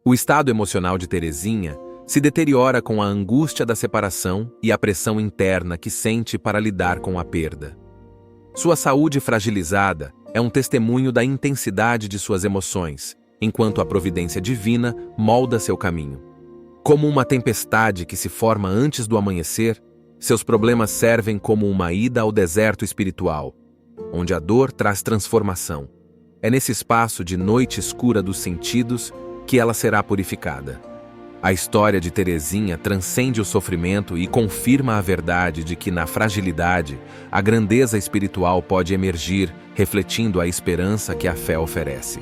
O estado emocional de Terezinha se deteriora com a angústia da separação e a pressão interna que sente para lidar com a perda. Sua saúde fragilizada é um testemunho da intensidade de suas emoções, enquanto a providência divina molda seu caminho. Como uma tempestade que se forma antes do amanhecer, seus problemas servem como uma ida ao deserto espiritual, onde a dor traz transformação. É nesse espaço de noite escura dos sentidos que ela será purificada. A história de Terezinha transcende o sofrimento e confirma a verdade de que, na fragilidade, a grandeza espiritual pode emergir, refletindo a esperança que a fé oferece.